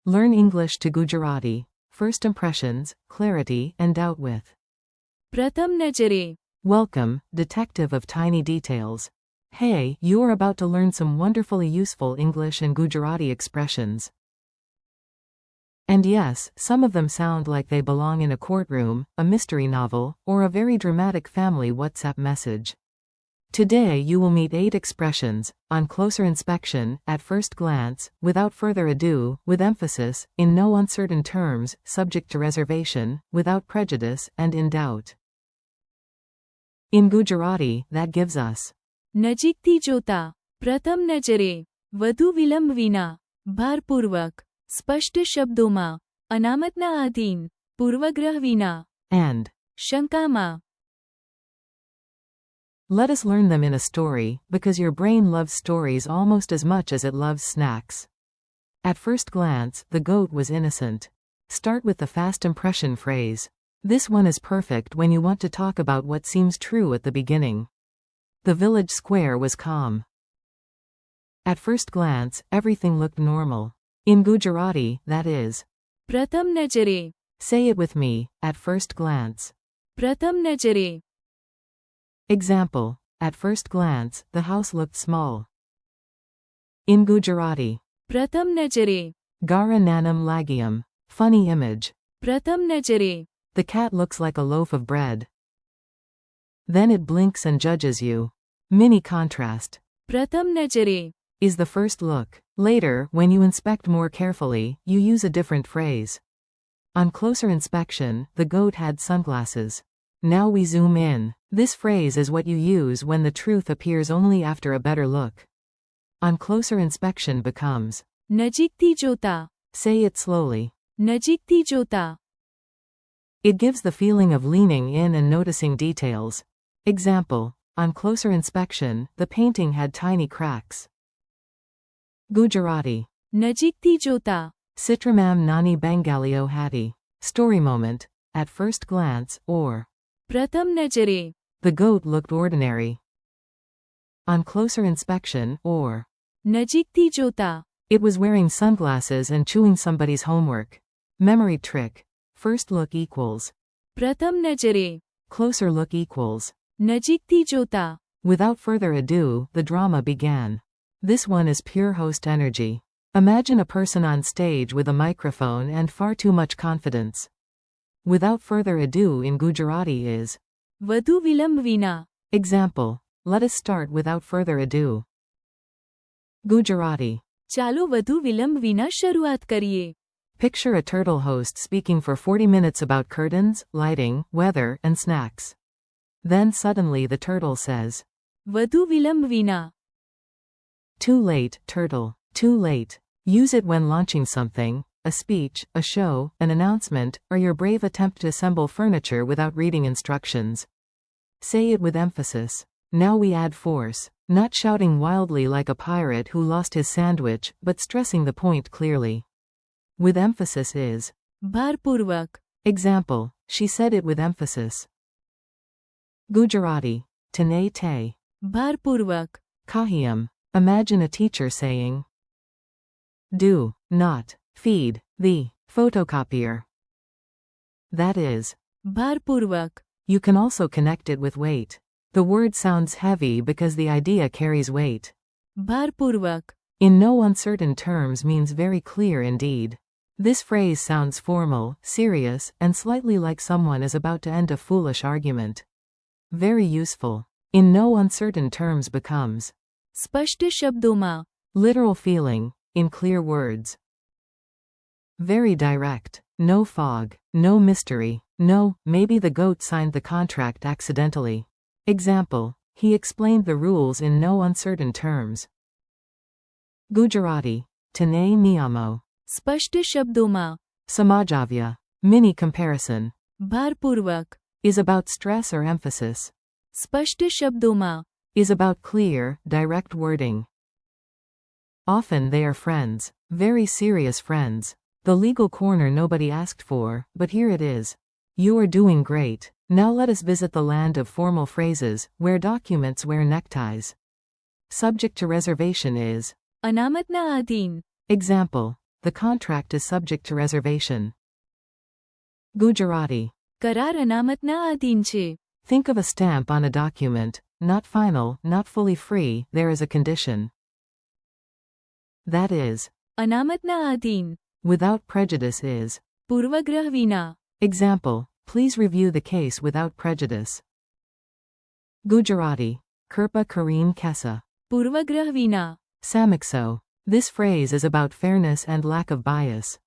Learn English to Gujarati. First impressions, clarity and doubt with. પ્રથમ નજરે. Welcome, detective of tiny details. Hey, you are about to learn some wonderfully useful English and Gujarati expressions. And yes, some of them sound like they belong in a courtroom, a mystery novel, or a very dramatic family WhatsApp message. Today you will meet 8 expressions, on closer inspection, at first glance, without further ado, with emphasis, in no uncertain terms, subject to reservation, without prejudice, and in doubt. In Gujarati, that gives us નજીકથી જોતા. પ્રથમ નજરે. વધુ વિલંબ વિના. ભારપૂર્વક. સ્પષ્ટ શબ્દોમાં. અનામતના આધીન. પૂર્વગ્રહ વિના. and. શંકામાં. Let us learn them in a story, because your brain loves stories almost as much as it loves snacks. At first glance, the goat was innocent. Start with the fast impression phrase. This one is perfect when you want to talk about what seems true at the beginning. The village square was calm. At first glance, everything looked normal. In Gujarati, that is. પ્રથમ નજરે. Say it with me, at first glance. પ્રથમ નજરે. Example. At first glance, the house looked small. In Gujarati. પ્રથમ નજરે. Gara nanam lagiam. Funny image. પ્રથમ નજરે. The cat looks like a loaf of bread. Then it blinks and judges you. Mini contrast. પ્રથમ નજરે. Is the first look. Later, when you inspect more carefully, you use a different phrase. On closer inspection, the goat had sunglasses. Now we zoom in. This phrase is what you use when the truth appears only after a better look. On closer inspection becomes નજીકથી જોતા. say it slowly. નજીકથી જોતા. It gives the feeling of leaning in and noticing details. Example. On closer inspection, the painting had tiny cracks. Gujarati. નજીકથી જોતા. Citramam nani Bengalio hati. Story moment. At first glance, or. પ્રથમ નજરે. The goat looked ordinary. On closer inspection, or. નજીકથી જોતા. It was wearing sunglasses and chewing somebody's homework. Memory trick. First look equals. પ્રથમ નજરે. Closer look equals. નજીકથી જોતા. Without further ado, the drama began. This one is pure host energy. Imagine a person on stage with a microphone and far too much confidence. Without further ado in Gujarati is. વધુ વિલંબ વિના. Example. Let us start without further ado. Gujarati. ચાલો વધુ વિલંબ વિના શરૂઆત કરીએ. Picture a turtle host speaking for 40 minutes about curtains, lighting, weather, and snacks. Then suddenly the turtle says. વધુ વિલંબ વિના. Too late, turtle. Too late. Use it when launching something, a speech, a show, an announcement, or your brave attempt to assemble furniture without reading instructions. Say it with emphasis. Now we add force, not shouting wildly like a pirate who lost his sandwich, but stressing the point clearly. With emphasis is. ભારપૂર્વક. Example. She said it with emphasis. Gujarati. Tane te. ભારપૂર્વક. Kahiyam. Imagine a teacher saying. Do not feed the photocopier. That is. ભારપૂર્વક. You can also connect it with weight. The word sounds heavy because the idea carries weight. ભારપૂર્વક. In no uncertain terms means very clear indeed. This phrase sounds formal, serious, and slightly like someone is about to end a foolish argument. Very useful. In no uncertain terms becomes. સ્પષ્ટ શબ્દોમાં. Literal feeling, in clear words. Very direct. No fog, no mystery, no, maybe the goat signed the contract accidentally. Example. He explained the rules in no uncertain terms. Gujarati. Tane niyamo. સ્પષ્ટ શબ્દોમાં. Samajavya. Mini comparison. ભારપૂર્વક. Is about stress or emphasis. સ્પષ્ટ શબ્દોમાં. Is about clear, direct wording. Often they are friends. Very serious friends. The legal corner nobody asked for, but here it is. You are doing great. Now let us visit the land of formal phrases, where documents wear neckties. Subject to reservation is. અનામતના આધીન. Example. The contract is subject to reservation. Gujarati. करार अनामतना अधीन छे. Think of a stamp on a document. Not final, not fully free, there is a condition. That is. अनामतना अधीन. Without prejudice is. पूर्वग्रह विना. Example. Please review the case without prejudice. Gujarati. Kirpa Kareen Kesa. पूर्वग्रह विना. Samikso. This phrase is about fairness and lack of bias.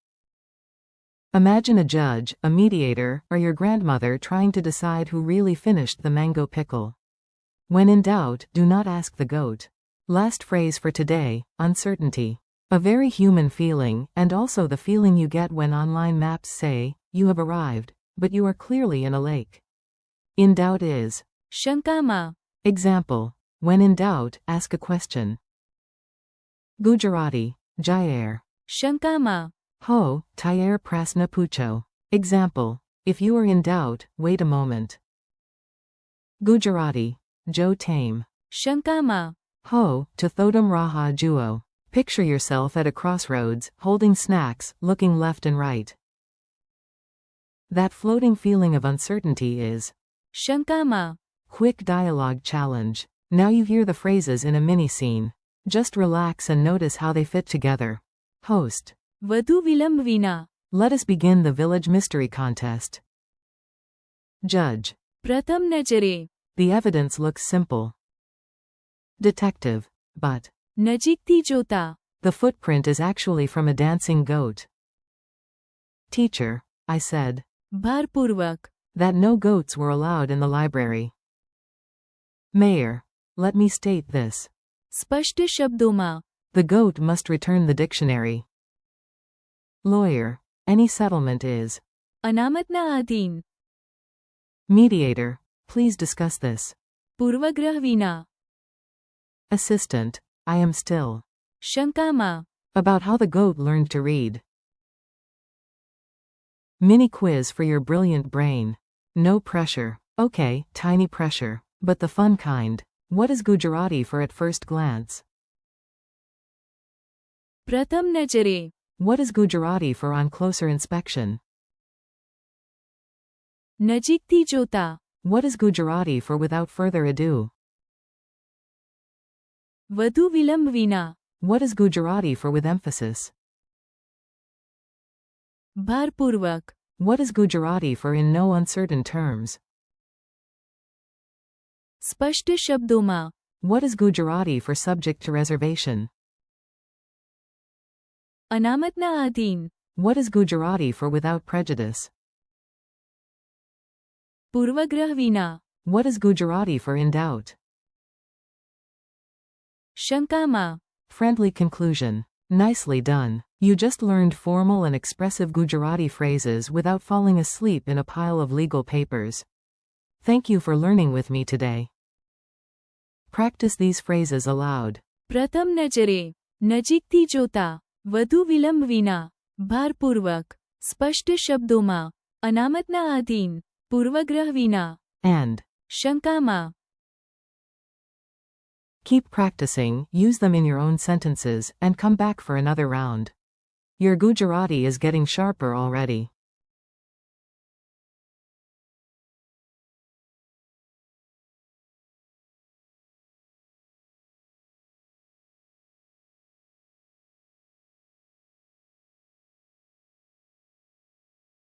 Imagine a judge, a mediator, or your grandmother trying to decide who really finished the mango pickle. When in doubt, do not ask the goat. Last phrase for today, uncertainty. A very human feeling, and also the feeling you get when online maps say, you have arrived, but you are clearly in a lake. In doubt is. शंकामा. Example. When in doubt, ask a question. Gujarati. Jair. शंकामा. Ho, Tayer Prasna Pucho. Example. If you are in doubt, wait a moment. Gujarati. Jo Tame. शंकामा. Ho, Tathodam Raha Juo. Picture yourself at a crossroads, holding snacks, looking left and right. That floating feeling of uncertainty is. शंकामा. Quick dialogue challenge. Now you hear the phrases in a mini scene. Just relax and notice how they fit together. Host. વધુ વિલંબ વિના. Let us begin the village mystery contest. Judge. પ્રથમ નજરે. The evidence looks simple. Detective. But. નજીકથી જોતા. The footprint is actually from a dancing goat. Teacher. I said. ભારપૂર્વક. That no goats were allowed in the library. Mayor. Let me state this. સ્પષ્ટ શબ્દોમાં. The goat must return the dictionary. Lawyer. Any settlement is. અનામતના અધીન. Mediator. Please discuss this. પૂર્વગ્રહ વિના. Assistant. I am still. શંકામાં. About how the goat learned to read. Mini quiz for your brilliant brain. No pressure. Okay, tiny pressure. But the fun kind. What is Gujarati for at first glance? પ્રથમ નજરે. What is Gujarati for on closer inspection? નજીકથી જોતા. What is Gujarati for without further ado? વધુ વિલંબ વિના. What is Gujarati for with emphasis? ભારપૂર્વક. What is Gujarati for in no uncertain terms? સ્પષ્ટ શબ્દોમાં. What is Gujarati for subject to reservation? અનામતના અધીન. What is Gujarati for without prejudice? પૂર્વગ્રહ વિના. What is Gujarati for in doubt? શંકામાં. Friendly conclusion. Nicely done. You just learned formal and expressive Gujarati phrases without falling asleep in a pile of legal papers. Thank you for learning with me today. Practice these phrases aloud. પ્રથમ નજરે. નજીકથી જોતા. વધુ વિલંબ વિના. ભારપૂર્વક. સ્પષ્ટ શબ્દોમાં. અનામતના અધીન. પૂર્વગ્રહ વિના. And. શંકામાં. Keep practicing, use them in your own sentences, and come back for another round. Your Gujarati is getting sharper already.